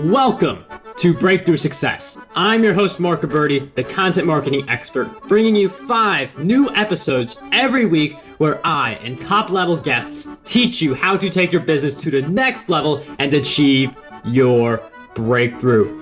Welcome to Breakthrough Success. I'm your host, Mark Gabberty, the content marketing expert, bringing you 5 new episodes every week where I and top-level guests teach you how to take your business to the next level and achieve your breakthrough.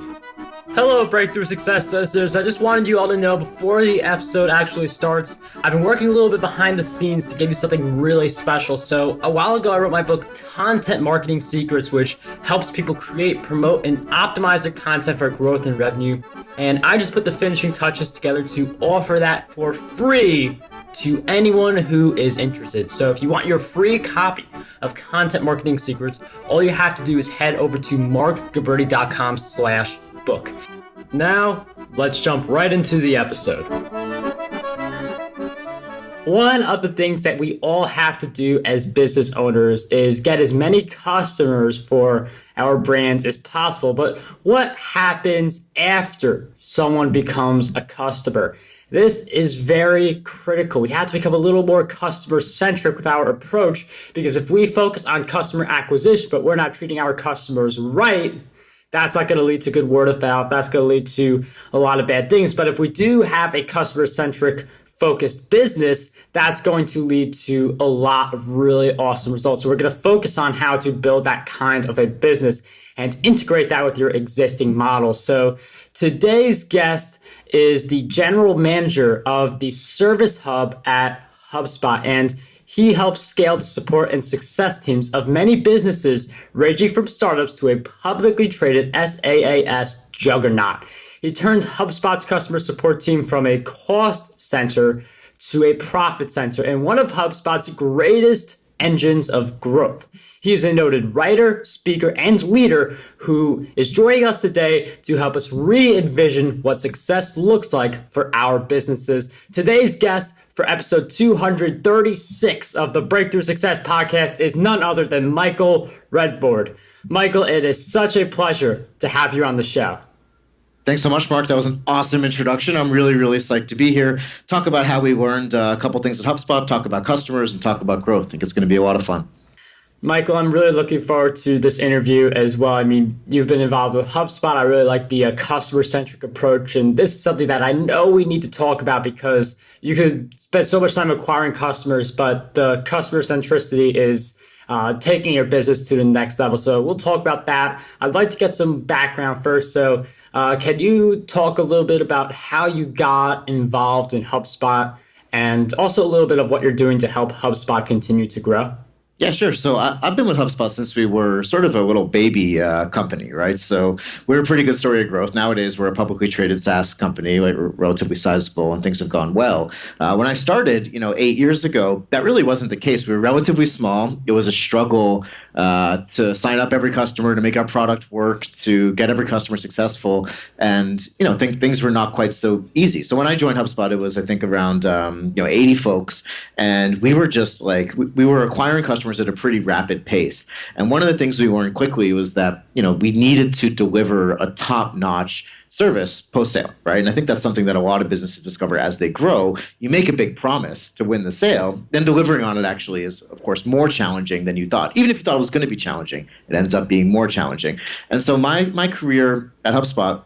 Hello, Breakthrough Success listeners. I just wanted you all to know before the episode actually starts, I've been working a little bit behind the scenes to give you something really special. So a while ago, I wrote my book, Content Marketing Secrets, which helps people create, promote, and optimize their content for growth and revenue. And I just put the finishing touches together to offer that for free to anyone who is interested. So if you want your free copy of Content Marketing Secrets, all you have to do is head over to markgabberty.com/book. Now, let's jump right into the episode. One of the things that we all have to do as business owners is get as many customers for our brands as possible. But what happens after someone becomes a customer? This is very critical. We have to become a little more customer-centric with our approach, because if we focus on customer acquisition, but we're not treating our customers right, that's not going to lead to good word of mouth. That's going to lead to a lot of bad things. But if we do have a customer-centric focused business, that's going to lead to a lot of really awesome results. So we're going to focus on how to build that kind of a business and integrate that with your existing model. So today's guest is the general manager of the Service Hub at HubSpot, and he helps scale the support and success teams of many businesses, ranging from startups to a publicly traded SaaS juggernaut. He turned HubSpot's customer support team from a cost center to a profit center, and one of HubSpot's greatest engines of growth. He is a noted writer, speaker, and leader who is joining us today to help us re-envision what success looks like for our businesses. Today's guest for episode 236 of the Breakthrough Success podcast is none other than Michael Redbord. Michael, it is such a pleasure to have you on the show. Thanks so much, Mark. That was an awesome introduction. I'm really, really psyched to be here. Talk about how we learned a couple things at HubSpot, talk about customers, and talk about growth. I think it's going to be a lot of fun. Michael, I'm really looking forward to this interview as well. I mean, you've been involved with HubSpot. I really like the customer-centric approach, and this is something that I know we need to talk about because you could spend so much time acquiring customers, but the customer centricity is taking your business to the next level. So we'll talk about that. I'd like to get some background first. So can you talk a little bit about how you got involved in HubSpot and also a little bit of what you're doing to help HubSpot continue to grow? Yeah, sure. So I've been with HubSpot since we were sort of a little baby company, right? So we're a pretty good story of growth. Nowadays, we're a publicly traded SaaS company, like we're relatively sizable, and things have gone well. When I started, 8 years ago, that really wasn't the case. We were relatively small. It was a struggle to sign up every customer, to make our product work, to get every customer successful, and things were not quite so easy. So when I joined HubSpot, it was I think around 80 folks, and we were just like we were acquiring customers at a pretty rapid pace. And one of the things we learned quickly was that we needed to deliver a top-notch service post-sale, right? And I think that's something that a lot of businesses discover as they grow. You make a big promise to win the sale, then delivering on it actually is, of course, more challenging than you thought. Even if you thought it was going to be challenging, it ends up being more challenging. And so my career at HubSpot,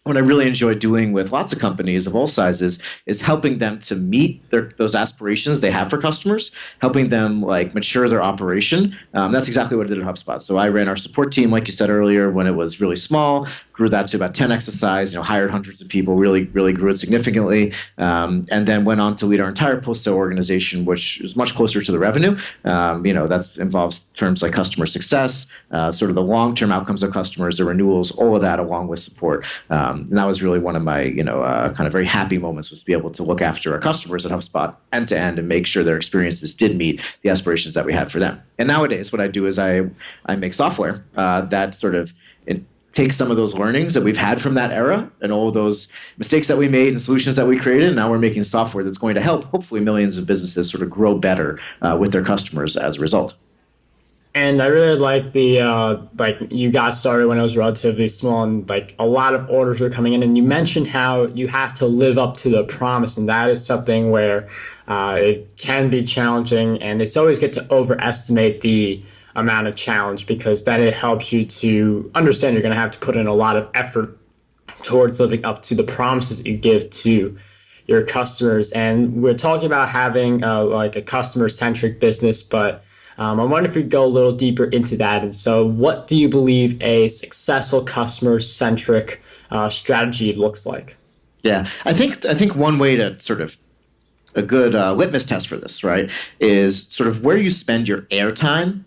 what I really enjoy doing with lots of companies of all sizes is helping them to meet those aspirations they have for customers, helping them mature their operation. That's exactly what I did at HubSpot. So I ran our support team, like you said earlier, when it was really small, grew that to about 10x the size, hired hundreds of people, really, really grew it significantly, and then went on to lead our entire post-sale organization, which is much closer to the revenue. That involves terms like customer success, sort of the long-term outcomes of customers, the renewals, all of that along with support. And that was really one of my, kind of very happy moments, was to be able to look after our customers at HubSpot end to end and make sure their experiences did meet the aspirations that we had for them. And nowadays, what I do is I make software that sort of take some of those learnings that we've had from that era and all of those mistakes that we made and solutions that we created. And now we're making software that's going to help, hopefully, millions of businesses sort of grow better with their customers as a result. And I really like the, you got started when it was relatively small and a lot of orders were coming in. And you mentioned how you have to live up to the promise. And that is something where it can be challenging. And it's always good to overestimate the amount of challenge, because then it helps you to understand you're going to have to put in a lot of effort towards living up to the promises that you give to your customers. And we're talking about having like a customer-centric business, but I wonder if we go a little deeper into that. And so what do you believe a successful customer-centric strategy looks like? Yeah, I think one way to sort of a good litmus test for this, right, is sort of where you spend your airtime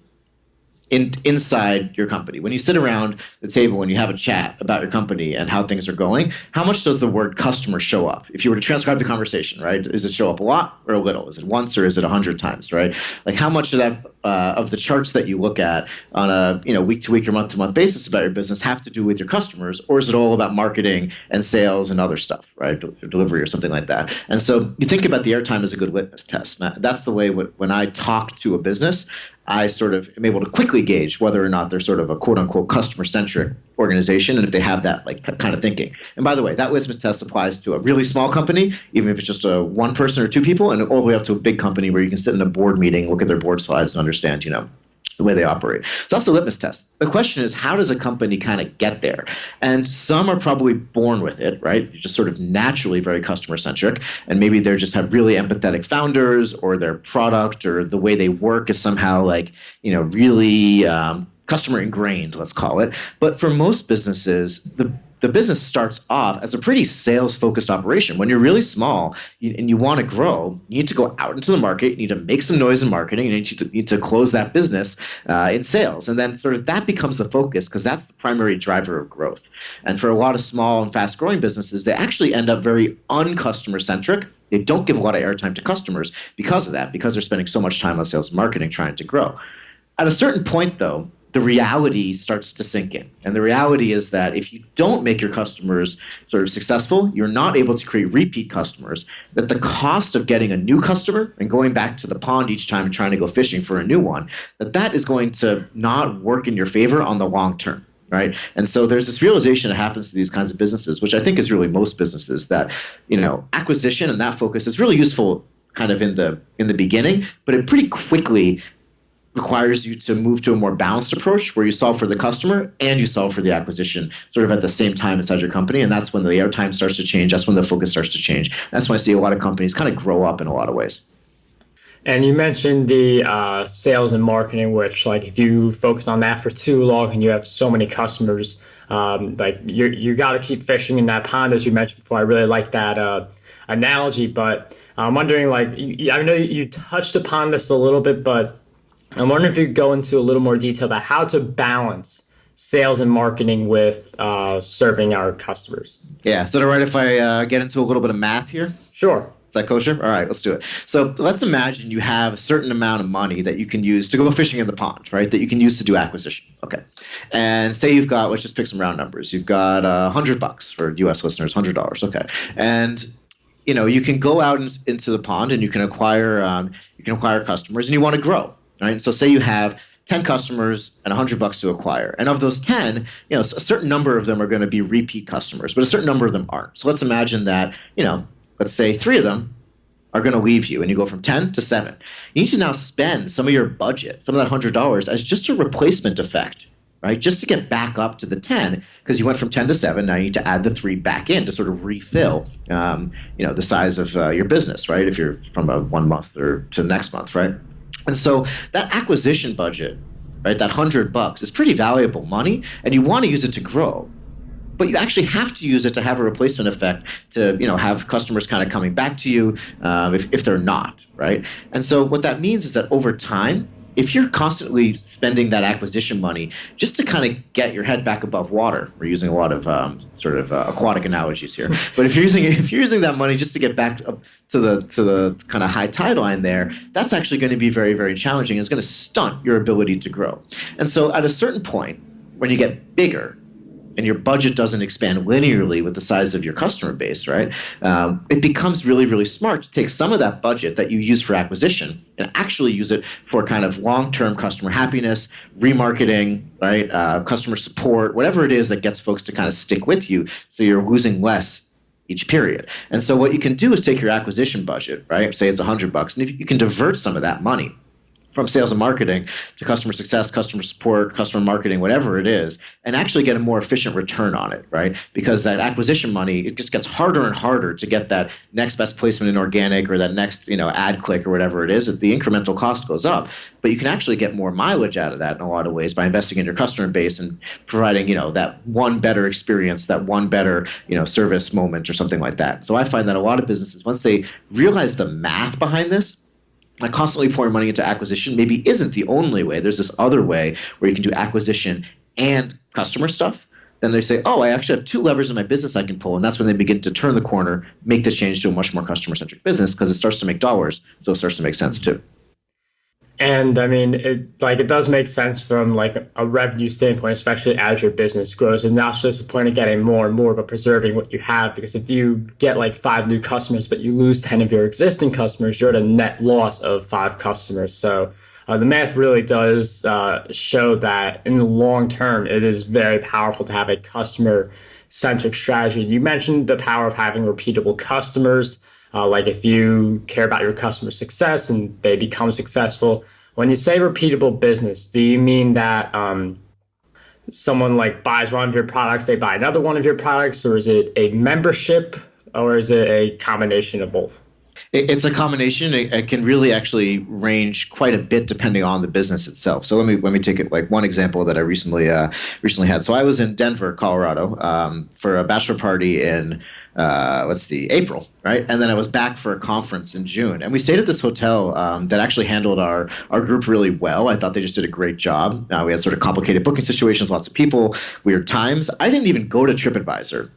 inside your company. When you sit around the table, when you have a chat about your company and how things are going, how much does the word customer show up? If you were to transcribe the conversation, right, does it show up a lot or a little? Is it once or is it 100 times, right? Like how much of that of the charts that you look at on a week to week or month to month basis about your business have to do with your customers, or is it all about marketing and sales and other stuff, right, delivery or something like that? And so you think about the airtime as a good litmus test. Now, that's the way when I talk to a business, I sort of am able to quickly gauge whether or not they're sort of a quote unquote customer centric organization, and if they have that like kind of thinking. And by the way, that litmus test applies to a really small company, even if it's just a one person or two people, and all the way up to a big company where you can sit in a board meeting, look at their board slides, and understand, the way they operate. So that's the litmus test. The question is, how does a company kind of get there? And some are probably born with it, right? You're just sort of naturally very customer centric, and maybe they just have really empathetic founders, or their product or the way they work is somehow like, really customer ingrained, let's call it. But for most businesses, the business starts off as a pretty sales-focused operation. When you're really small and you want to grow, you need to go out into the market, you need to make some noise in marketing, you need to close that business in sales. And then sort of that becomes the focus, because that's the primary driver of growth. And for a lot of small and fast-growing businesses, they actually end up very uncustomer-centric. They don't give a lot of airtime to customers because of that, because they're spending so much time on sales and marketing trying to grow. At a certain point, though, the reality starts to sink in. And the reality is that if you don't make your customers sort of successful, you're not able to create repeat customers, that the cost of getting a new customer and going back to the pond each time and trying to go fishing for a new one, that is going to not work in your favor on the long term. Right. And so there's this realization that happens to these kinds of businesses, which I think is really most businesses, that, acquisition and that focus is really useful kind of in the beginning, but it pretty quickly requires you to move to a more balanced approach where you solve for the customer and you solve for the acquisition sort of at the same time inside your company. And that's when the airtime starts to change. That's when the focus starts to change. That's when I see a lot of companies kind of grow up in a lot of ways. And you mentioned the sales and marketing, which, like, if you focus on that for too long and you have so many customers, like you got to keep fishing in that pond, as you mentioned before. I really like that analogy. But I'm wondering, like, I know you touched upon this a little bit, but I'm wondering if you could go into a little more detail about how to balance sales and marketing with serving our customers. Yeah. So, is it all right if I get into a little bit of math here? Sure. Is that kosher? All right, let's do it. So let's imagine you have a certain amount of money that you can use to go fishing in the pond, right? That you can use to do acquisition. Okay. And say you've got, let's just pick some round numbers. You've got $100 for U.S. listeners, $100. Okay. And you can go out into the pond and you can acquire customers, and you want to grow. Right? So say you have 10 customers and $100 to acquire. And of those 10, a certain number of them are going to be repeat customers, but a certain number of them aren't. So let's imagine that, let's say 3 of them are going to leave you, and you go from 10 to 7. You need to now spend some of your budget, some of that $100, as just a replacement effect, right? Just to get back up to the 10, because you went from 10 to 7. Now you need to add the 3 back in to sort of refill, the size of your business, right? If you're from a 1 month or to the next month, right? And so that acquisition budget, right, that $100 is pretty valuable money, and you want to use it to grow. But you actually have to use it to have a replacement effect to, have customers kind of coming back to you if they're not, right? And so what that means is that over time, if you're constantly spending that acquisition money just to kind of get your head back above water, we're using a lot of aquatic analogies here, but if you're using that money just to get back up to the kind of high tide line there, that's actually going to be very, very challenging. It's going to stunt your ability to grow. And so at a certain point, when you get bigger, and your budget doesn't expand linearly with the size of your customer base, right? It becomes really, really smart to take some of that budget that you use for acquisition and actually use it for kind of long-term customer happiness, remarketing, right? Customer support, whatever it is that gets folks to kind of stick with you, so you're losing less each period. And so what you can do is take your acquisition budget, right? Say it's $100, and if you can divert some of that money from sales and marketing to customer success, customer support, customer marketing, whatever it is, and actually get a more efficient return on it, right? Because that acquisition money, it just gets harder and harder to get that next best placement in organic or that next, ad click or whatever it is. The incremental cost goes up, but you can actually get more mileage out of that in a lot of ways by investing in your customer base and providing, that one better experience, that one better, service moment or something like that. So I find that a lot of businesses, once they realize the math behind this, like constantly pouring money into acquisition maybe isn't the only way. There's this other way where you can do acquisition and customer stuff. Then they say, oh, I actually have two levers in my business I can pull. And that's when they begin to turn the corner, make the change to a much more customer-centric business because it starts to make dollars. So it starts to make sense too. And I mean, it does make sense from like a revenue standpoint, especially as your business grows. And not just the point of getting more and more, but preserving what you have. Because if you get like 5 new customers, but you lose 10 of your existing customers, you're at a net loss of 5 customers. So the math really does show that in the long term, it is very powerful to have a customer-centric strategy. You mentioned the power of having repeatable customers. Like if you care about your customer success and they become successful, when you say repeatable business, do you mean that someone like buys one of your products, they buy another one of your products, or is it a membership, or is it a combination of both? It's a combination. It can really actually range quite a bit depending on the business itself. So let me take it like one example that I recently had. So I was in Denver, Colorado, for a bachelor party in April, right? And then I was back for a conference in June. And we stayed at this hotel that actually handled our group really well. I thought they just did a great job. We had sort of complicated booking situations, lots of people, weird times. I didn't even go to TripAdvisor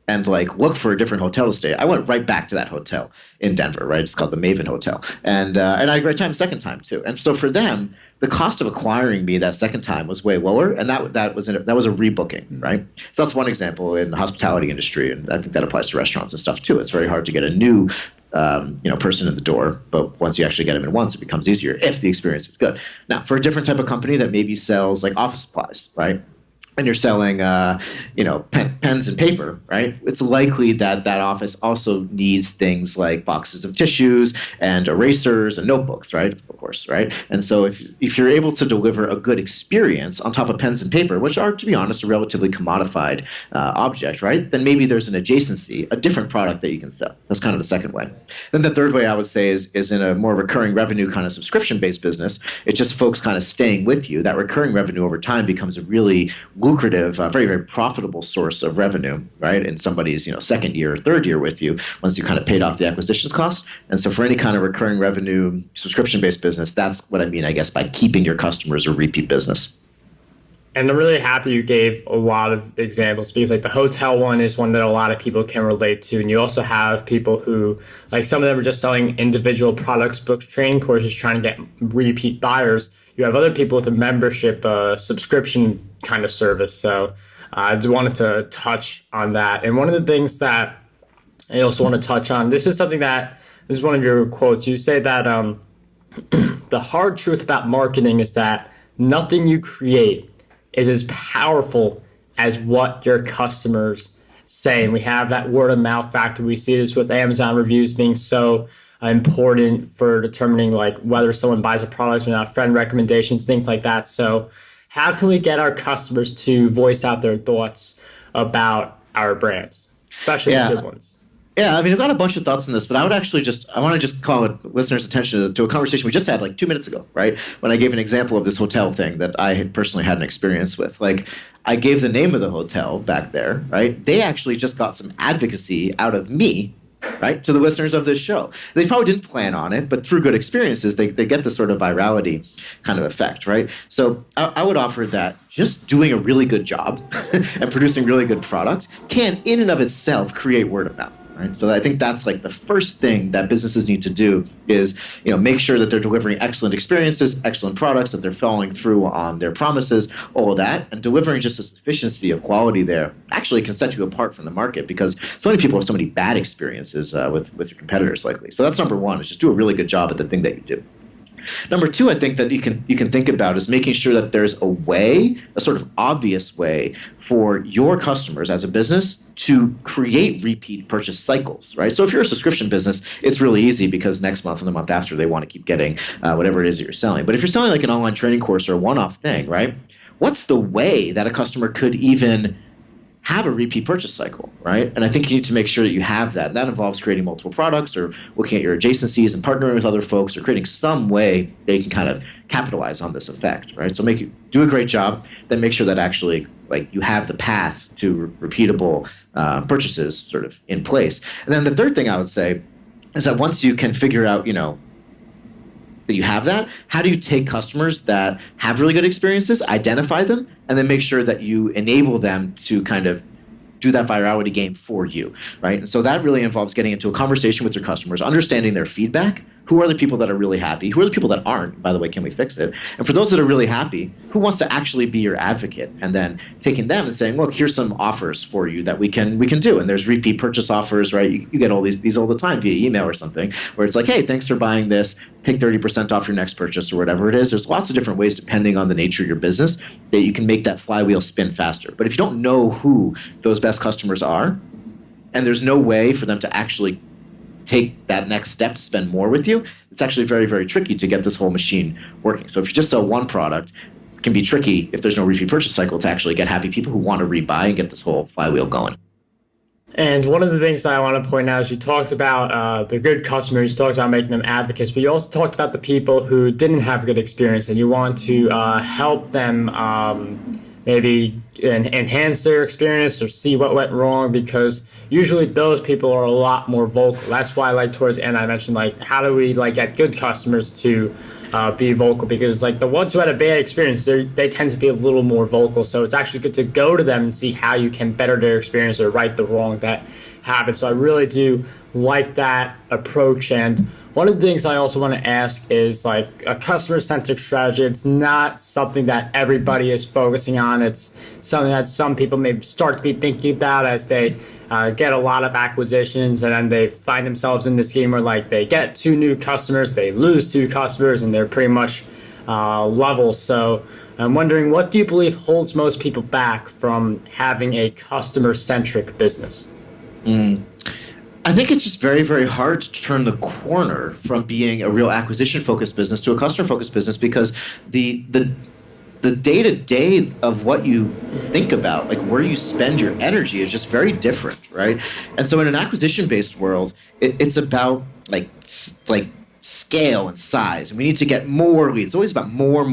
and like look for a different hotel to stay. I went right back to that hotel in Denver, right? It's called the Maven Hotel. And I had a great time second time too. And so for them, the cost of acquiring me that second time was way lower, and that was a rebooking, right? So that's one example in the hospitality industry, and I think that applies to restaurants and stuff too. It's very hard to get a new person in the door, but once you actually get them in once, it becomes easier if the experience is good. Now, for a different type of company that maybe sells like office supplies, right? And you're selling, pens and paper, right? It's likely that office also needs things like boxes of tissues and erasers and notebooks, right? Of course, right? And so if you're able to deliver a good experience on top of pens and paper, which are, to be honest, a relatively commodified object, right? Then maybe there's an adjacency, a different product that you can sell. That's kind of the second way. Then the third way I would say is in a more recurring revenue kind of subscription-based business. It's just folks kind of staying with you. That recurring revenue over time becomes a really lucrative, very, very profitable source of revenue, right? In somebody's, second year or third year with you, once you kind of paid off the acquisitions costs. And so for any kind of recurring revenue, subscription-based business, that's what I mean, I guess, by keeping your customers a repeat business. And I'm really happy you gave a lot of examples because like the hotel one is one that a lot of people can relate to. And you also have people who, like some of them are just selling individual products, books, training courses, trying to get repeat buyers. You have other people with a membership subscription kind of service. So I just wanted to touch on that. And one of the things that I also want to touch on, this is one of your quotes. You say that the hard truth about marketing is that nothing you create is as powerful as what your customers say. And we have that word of mouth factor. We see this with Amazon reviews being so important for determining like whether someone buys a product or not, friend recommendations, things like that. So how can we get our customers to voice out their thoughts about our brands, especially the good ones? Yeah, I mean, I've got a bunch of thoughts on this, but I want to just call listeners' attention to a conversation we just had like 2 minutes ago, right? When I gave an example of this hotel thing that I had personally had an experience with. Like, I gave the name of the hotel back there, right? They actually just got some advocacy out of me, right, to the listeners of this show. They probably didn't plan on it, but through good experiences, they get this sort of virality kind of effect, right? So I would offer that just doing a really good job and producing really good product can, in and of itself, create word of mouth. Right? So I think that's like the first thing that businesses need to do is, make sure that they're delivering excellent experiences, excellent products, that they're following through on their promises, all of that, and delivering just a sufficiency of quality there actually can set you apart from the market because so many people have so many bad experiences with your competitors likely. So that's number one, is just do a really good job at the thing that you do. Number two, I think that you can think about is making sure that there's a way, a sort of obvious way for your customers as a business to create repeat purchase cycles, right? So if you're a subscription business, it's really easy because next month and the month after they want to keep getting whatever it is that you're selling. But if you're selling like an online training course or a one-off thing, right? What's the way that a customer could even have a repeat purchase cycle, right? And I think you need to make sure that you have that. That involves creating multiple products or looking at your adjacencies and partnering with other folks or creating some way that you can kind of capitalize on this effect, right? So do a great job, then make sure that actually like you have the path to repeatable purchases sort of in place. And then the third thing I would say is that once you can figure out, that you have that, how do you take customers that have really good experiences, identify them, and then make sure that you enable them to kind of do that virality game for you, right? And so that really involves getting into a conversation with your customers, understanding their feedback. Who are the people that are really happy? Who are the people that aren't? By the way, can we fix it? And for those that are really happy, who wants to actually be your advocate? And then taking them and saying, look, here's some offers for you that we can do. And there's repeat purchase offers, right? You get all these all the time via email or something, where it's like, hey, thanks for buying this. Take 30% off your next purchase or whatever it is. There's lots of different ways, depending on the nature of your business, that you can make that flywheel spin faster. But if you don't know who those best customers are, and there's no way for them to actually take that next step to spend more with you, it's actually very, very tricky to get this whole machine working. So if you just sell one product, it can be tricky if there's no repeat purchase cycle to actually get happy people who want to rebuy and get this whole flywheel going. And one of the things that I want to point out is you talked about the good customers, you talked about making them advocates, but you also talked about the people who didn't have a good experience and you want to help them maybe enhance their experience or see what went wrong, because usually those people are a lot more vocal. That's why, like, towards the end I mentioned, like, how do we get good customers to be vocal, because the ones who had a bad experience, they tend to be a little more vocal. So it's actually good to go to them and see how you can better their experience or right the wrong that happened. So I really do like that approach. And one of the things I also want to ask is a customer-centric strategy. It's not something that everybody is focusing on. It's something that some people may start to be thinking about as they get a lot of acquisitions, and then they find themselves in this game where they get 2 new customers, they lose 2 customers, and they're pretty much level. So I'm wondering, what do you believe holds most people back from having a customer-centric business? I think it's just very, very hard to turn the corner from being a real acquisition-focused business to a customer-focused business, because the day-to-day of what you think about, where you spend your energy, is just very different, right? And so in an acquisition-based world, it's about scale and size. And we need to get more leads. It's always about more.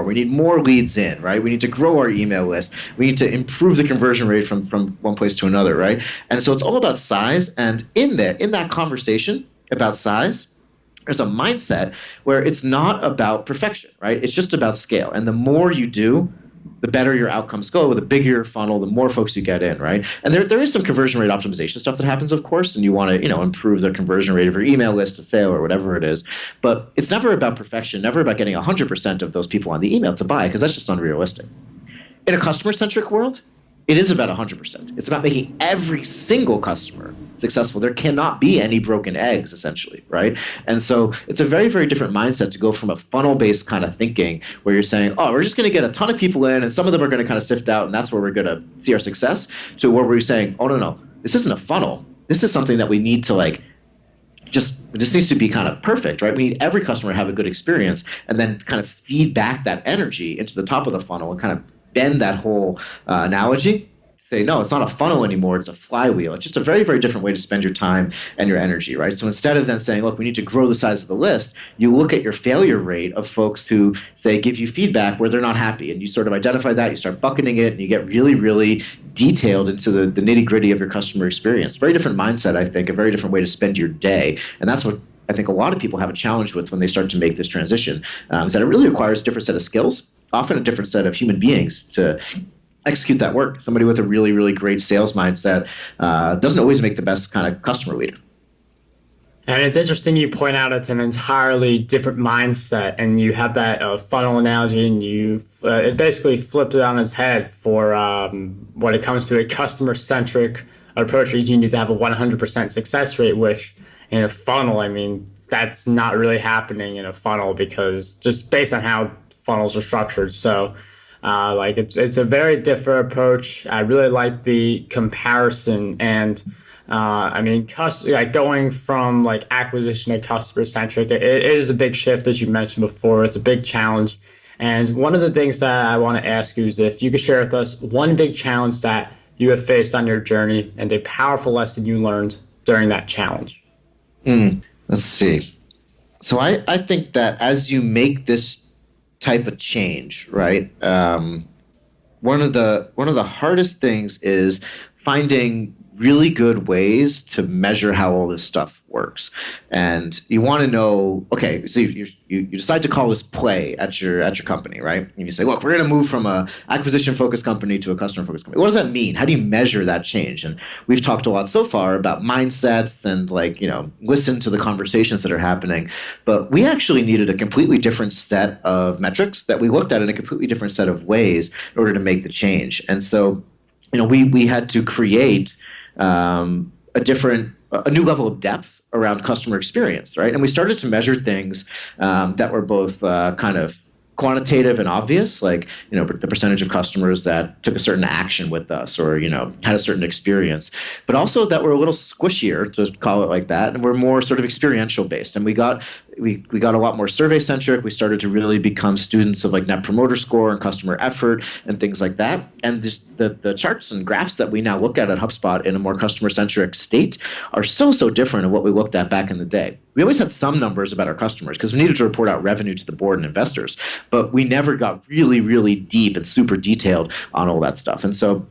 We need more leads in, right? We need to grow our email list. We need to improve the conversion rate from one place to another, right? And so it's all about size. And in that conversation about size, there's a mindset where it's not about perfection, right? It's just about scale. And the more you do, the better your outcomes go. The bigger your funnel, the more folks you get in, right? And there is some conversion rate optimization stuff that happens, of course, and you want to improve the conversion rate of your email list to sale or whatever it is. But it's never about perfection, never about getting 100% of those people on the email to buy, because that's just unrealistic. In a customer-centric world, it is about 100%. It's about making every single customer successful. There cannot be any broken eggs, essentially, right? And so it's a very, very different mindset to go from a funnel-based kind of thinking where you're saying, oh, we're just going to get a ton of people in and some of them are going to kind of sift out and that's where we're going to see our success, to where we're saying, oh, no, this isn't a funnel. This is something that we need to it just needs to be kind of perfect, right? We need every customer to have a good experience and then kind of feed back that energy into the top of the funnel and kind of bend that whole analogy. Say, no, it's not a funnel anymore, it's a flywheel. It's just a very, very different way to spend your time and your energy, right? So instead of then saying, look, we need to grow the size of the list, you look at your failure rate of folks who, say, give you feedback where they're not happy, and you sort of identify that, you start bucketing it, and you get really, really detailed into the nitty-gritty of your customer experience. Very different mindset, I think, a very different way to spend your day. And that's what I think a lot of people have a challenge with when they start to make this transition, is that it really requires a different set of skills, often a different set of human beings to execute that work. Somebody with a really, really great sales mindset doesn't always make the best kind of customer leader. And it's interesting you point out it's an entirely different mindset, and you have that funnel analogy, and it's basically flipped it on its head for when it comes to a customer-centric approach. You need to have a 100% success rate, which in a funnel, I mean, that's not really happening in a funnel because just based on how funnels are structured. So like it's a very different approach. I really like the comparison and I mean, like going from like acquisition to customer centric, it is a big shift as you mentioned before. It's a big challenge. And one of the things that I want to ask you is if you could share with us one big challenge that you have faced on your journey and a powerful lesson you learned during that challenge. Let's see. So I think that as you make this type of change, right, one of the hardest things is finding really good ways to measure how all this stuff works. And you want to know, okay, so you decide to call this play at your company, right? And you say, look, we're going to move from a acquisition-focused company to a customer-focused company. What does that mean? How do you measure that change? And we've talked a lot so far about mindsets and listen to the conversations that are happening. But we actually needed a completely different set of metrics that we looked at in a completely different set of ways in order to make the change. And so, we had to create a new level of depth around customer experience, right? And we started to measure things that were both kind of quantitative and obvious, like the percentage of customers that took a certain action with us or had a certain experience, but also that were a little squishier, to call it like that, and we're more sort of experiential based. And we got a lot more survey centric. We started to really become students of like Net Promoter Score and customer effort and things like that. And the charts and graphs that we now look at HubSpot in a more customer centric state are so different of what we looked at back in the day. We always had some numbers about our customers because we needed to report out revenue to the board and investors, but we never got really, really deep and super detailed on all that stuff. And so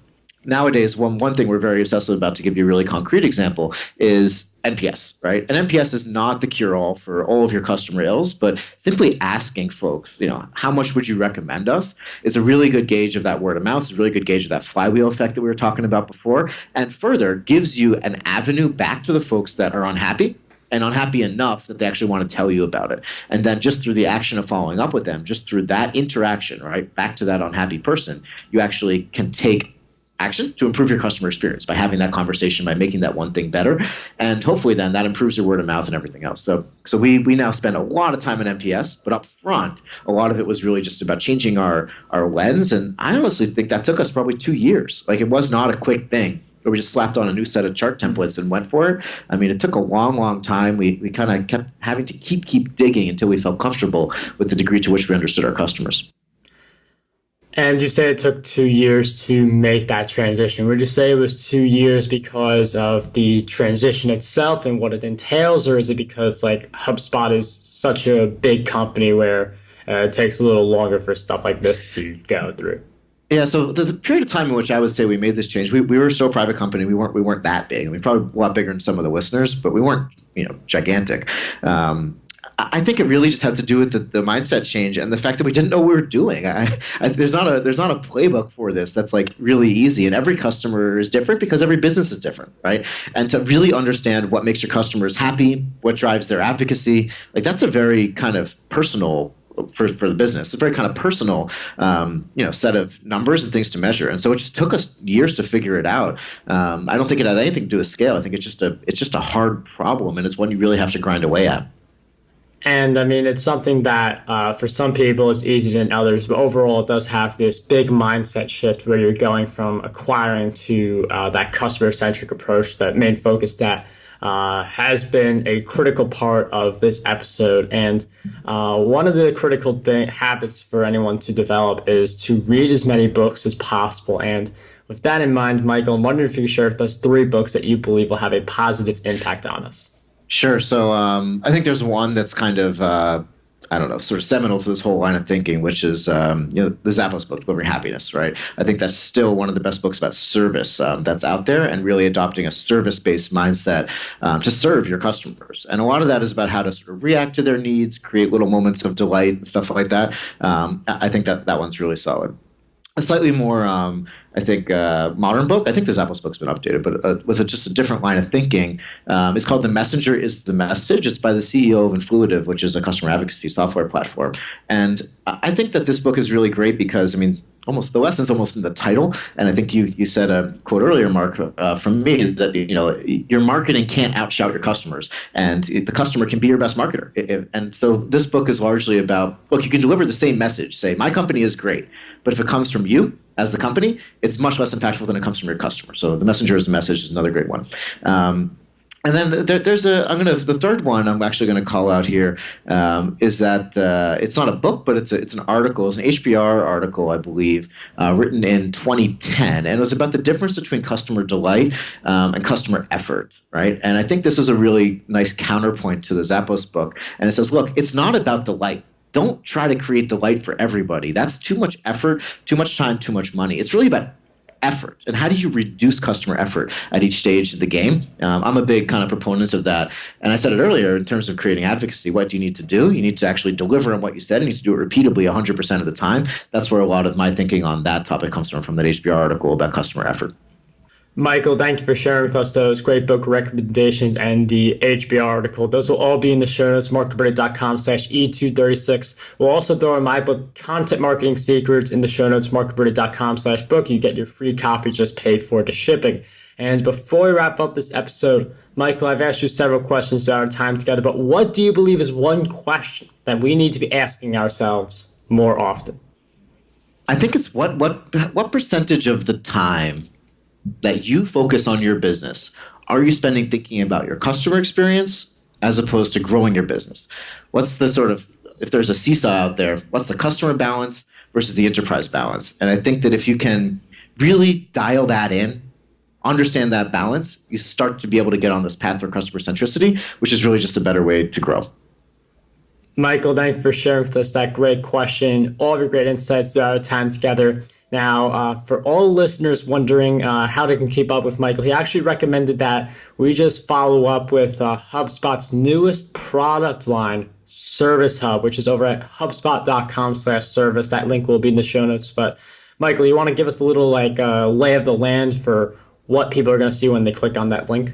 nowadays, one thing we're very obsessive about, to give you a really concrete example, is NPS, right? And NPS is not the cure-all for all of your customer ills, but simply asking folks, how much would you recommend us, is a really good gauge of that word of mouth. It's a really good gauge of that flywheel effect that we were talking about before, and further gives you an avenue back to the folks that are unhappy and unhappy enough that they actually want to tell you about it. And then just through the action of following up with them, just through that interaction, right, back to that unhappy person, you actually can take action to improve your customer experience by having that conversation, by making that one thing better. And hopefully then that improves your word of mouth and everything else. So we now spend a lot of time in NPS, but up front, a lot of it was really just about changing our lens. And I honestly think that took us probably 2 years. Like, it was not a quick thing where we just slapped on a new set of chart templates and went for it. I mean, it took a long time. We kind of kept having to keep digging until we felt comfortable with the degree to which we understood our customers. And you say it took 2 years to make that transition. Would you say it was 2 years because of the transition itself and what it entails, or is it because like HubSpot is such a big company where it takes a little longer for stuff like this to go through? Yeah, so the period of time in which I would say we made this change, we were still a private company. We weren't that big. I mean, probably a lot bigger than some of the listeners, but we weren't gigantic. I think it really just had to do with the mindset change and the fact that we didn't know what we were doing. There's not a playbook for this that's like really easy, and every customer is different because every business is different, right? And to really understand what makes your customers happy, what drives their advocacy, like that's a very kind of personal for the business. It's a very kind of personal, set of numbers and things to measure. And so it just took us years to figure it out. I don't think it had anything to do with scale. I think it's just a hard problem, and it's one you really have to grind away at. And I mean, it's something that for some people it's easier than others, but overall it does have this big mindset shift where you're going from acquiring to that customer-centric approach, that main focus that has been a critical part of this episode. And one of the critical habits for anyone to develop is to read as many books as possible. And with that in mind, Michael, I'm wondering if you could share with us 3 books that you believe will have a positive impact on us. Sure. So I think there's one that's kind of, sort of seminal to this whole line of thinking, which is the Zappos book, Delivering Happiness, right? I think that's still one of the best books about service that's out there, and really adopting a service-based mindset to serve your customers. And a lot of that is about how to sort of react to their needs, create little moments of delight and stuff like that. I think that one's really solid. A slightly more, modern book. I think the Zappos book's been updated, but with just a different line of thinking. It's called The Messenger is the Message. It's by the CEO of Influitive, which is a customer advocacy software platform. And I think that this book is really great because, I mean, almost the lesson's almost in the title. And I think you said a quote earlier, Mark, from me, that your marketing can't outshout your customers, and the customer can be your best marketer. And so this book is largely about, look, you can deliver the same message. Say, my company is great, but if it comes from you as the company, it's much less impactful than it comes from your customer. So the messenger is the message is another great one. And then the third one I'm actually going to call out here is that it's not a book, but it's an article. It's an HBR article, I believe, written in 2010, and it was about the difference between customer delight and customer effort, right? And I think this is a really nice counterpoint to the Zappos book. And it says, look, it's not about delight. Don't try to create delight for everybody. That's too much effort, too much time, too much money. It's really about effort, and how do you reduce customer effort at each stage of the game? I'm a big kind of proponent of that, and I said it earlier in terms of creating advocacy. What do you need to do? You need to actually deliver on what you said. You need to do it repeatably 100% of the time. That's where a lot of my thinking on that topic comes from that HBR article about customer effort. Michael, thank you for sharing with us those great book recommendations and the HBR article. Those will all be in the show notes, marketability.com/E236. We'll also throw in my book, Content Marketing Secrets, in the show notes, marketability.com/book. You get your free copy, just pay for the shipping. And before we wrap up this episode, Michael, I've asked you several questions throughout our time together, but what do you believe is one question that we need to be asking ourselves more often? I think it's what percentage of the time that you focus on your business are you spending thinking about your customer experience as opposed to growing your business? What's the sort of, if there's a seesaw out there, what's the customer balance versus the enterprise balance? And I think that if you can really dial that in, understand that balance, you start to be able to get on this path for customer centricity, which is really just a better way to grow. Michael, thank you for sharing with us that great question, all of your great insights throughout our time together. Now, for all listeners wondering how they can keep up with Michael, he actually recommended that we just follow up with HubSpot's newest product line, Service Hub, which is over at HubSpot.com/service. That link will be in the show notes. But Michael, you want to give us a little lay of the land for what people are going to see when they click on that link?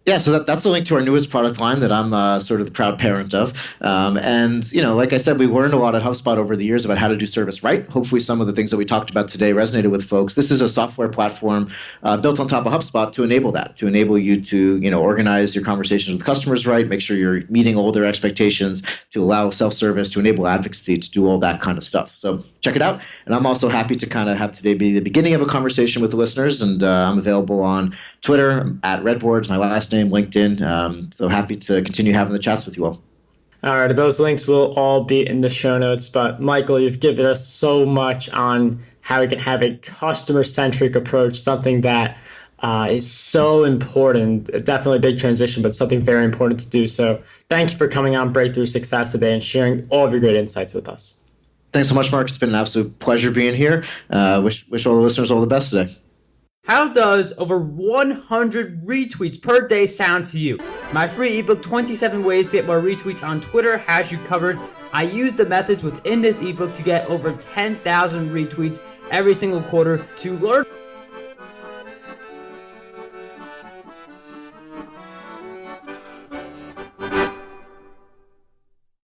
Yeah, so that's a link to our newest product line that I'm sort of the proud parent of. And, like I said, we learned a lot at HubSpot over the years about how to do service right. Hopefully some of the things that we talked about today resonated with folks. This is a software platform built on top of HubSpot to enable that, to enable you to, organize your conversations with customers right, make sure you're meeting all their expectations, to allow self-service, to enable advocacy, to do all that kind of stuff. So check it out. And I'm also happy to kind of have today be the beginning of a conversation with the listeners. And I'm available on Twitter at Redbord, my last name, LinkedIn. So happy to continue having the chats with you all. All right, those links will all be in the show notes. But Michael, you've given us so much on how we can have a customer-centric approach, something that is so important. Definitely a big transition, but something very important to do. So thank you for coming on Breakthrough Success today and sharing all of your great insights with us. Thanks so much, Mark. It's been an absolute pleasure being here. Wish all the listeners all the best today. How does over 100 retweets per day sound to you? My free ebook, 27 Ways to Get More Retweets on Twitter, has you covered. I use the methods within this ebook to get over 10,000 retweets every single quarter. To learn